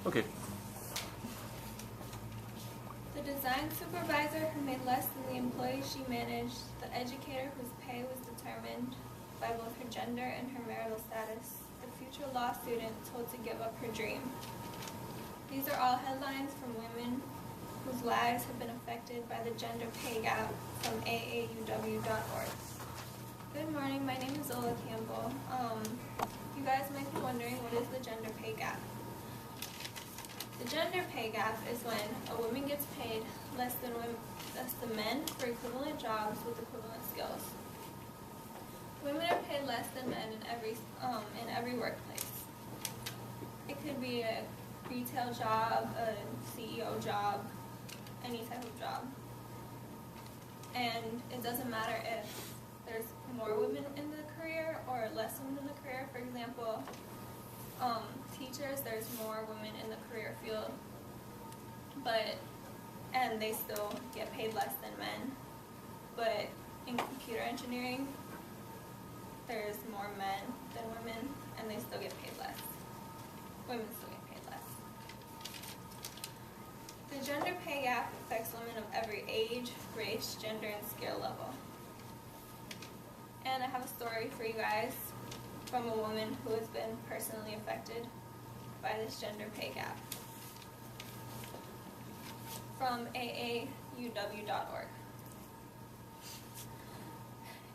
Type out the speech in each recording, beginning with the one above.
Okay. The design supervisor who made less than the employee she managed, the educator whose pay was determined by both her gender and her marital status, the future law student told to give up her dream. These are all headlines from women whose lives have been affected by the gender pay gap from aauw.org. Good morning, my name is Zola Campbell. You guys might be wondering, what is the gender pay gap? The gender pay gap is when a woman gets paid less than men for equivalent jobs with equivalent skills. Women are paid less than men in every workplace. It could be a retail job, a CEO job, any type of job. And it doesn't matter if there's more women in the career or less women in the career. For example, teachers, there's more women in the career field, and they still get paid less than men. But in computer engineering, there's more men than women, and they still get paid less. Women still get paid less. The gender pay gap affects women of every age, race, gender, and skill level. And I have a story for you guys from a woman who has been personally affected by this gender pay gap. From aauw.org.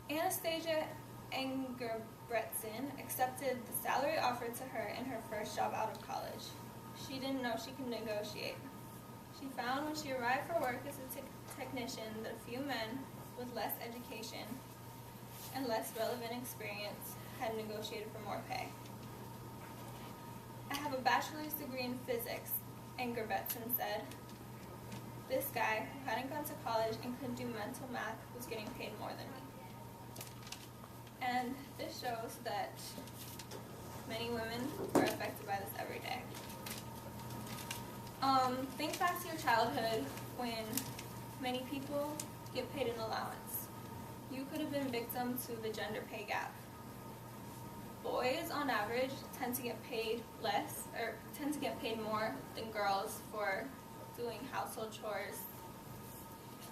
Anastasia Engerbretson accepted the salary offered to her in her first job out of college. She didn't know she could negotiate. She found when she arrived for work as a technician that a few men with less education and less relevant experience had negotiated for more pay. I have a bachelor's degree in physics, Engerbretson said. This guy, who hadn't gone to college and couldn't do mental math, was getting paid more than me. And this shows that many women are affected by this every day. Think back to your childhood when many people get paid an allowance. You could have been victim to the gender pay gap. Boys, on average, tend to get paid less, or tend to get paid more than girls for doing household chores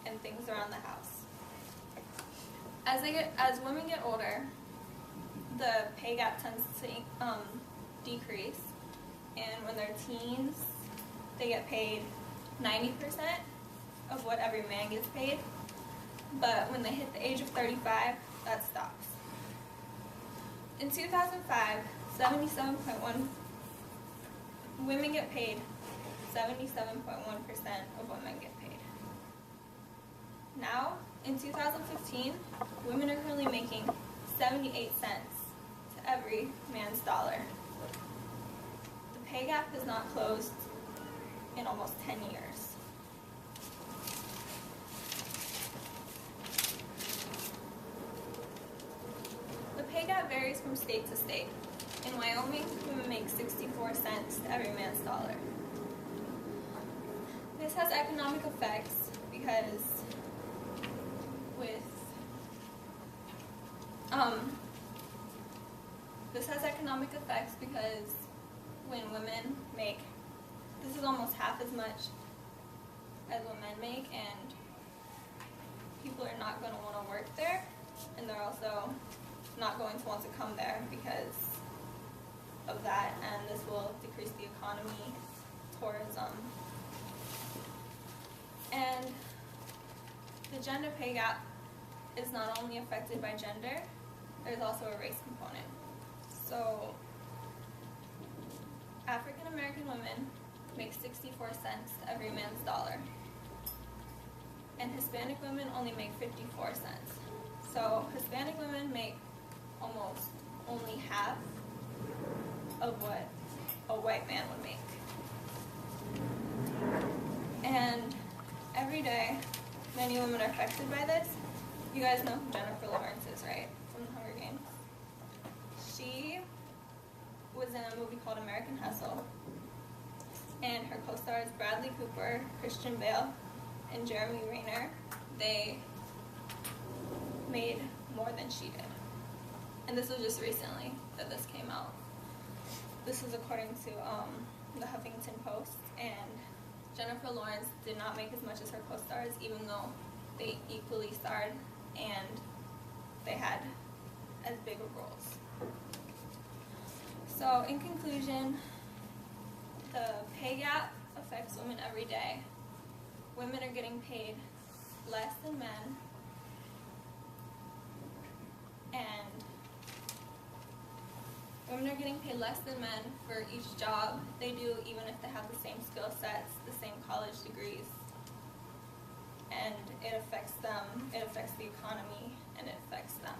and things around the house. As women get older, the pay gap tends to decrease, and when they're teens, they get paid 90% of what every man gets paid. But when they hit the age of 35, that stops. In 2005, 77.1 women get paid 77.1% of what men get paid. Now, in 2015, women are currently making 78 cents to every man's dollar. The pay gap has not closed in almost 10 years. The pay gap varies from state to state. In Wyoming, women make 64 cents to every man's dollar. This has economic effects because when women make, this is almost half as much as what men make, and people are not going to want to work there, and they're also not going to want to come there because of that, and this will decrease the economy, tourism. And the gender pay gap is not only affected by gender, there's also a race component. So African American women make 64 cents to every man's dollar, and Hispanic women only make 54 cents. So Hispanic women make almost only half of what a white man would make. And every day, many women are affected by this. You guys know who Jennifer Lawrence is, right? From the Hunger Games. She was in a movie called American Hustle, and her co-stars Bradley Cooper, Christian Bale, and Jeremy Renner, they made more than she did. And this was just recently that this came out. This is according to the Huffington Post. Jennifer Lawrence did not make as much as her co-stars, even though they equally starred and they had as big of roles. So in conclusion, the pay gap affects women every day. Women are getting paid less than men, and women are getting paid less than men for each job they do, even if they have the same skill sets, the same college degrees. And it affects them, it affects the economy, and it affects them.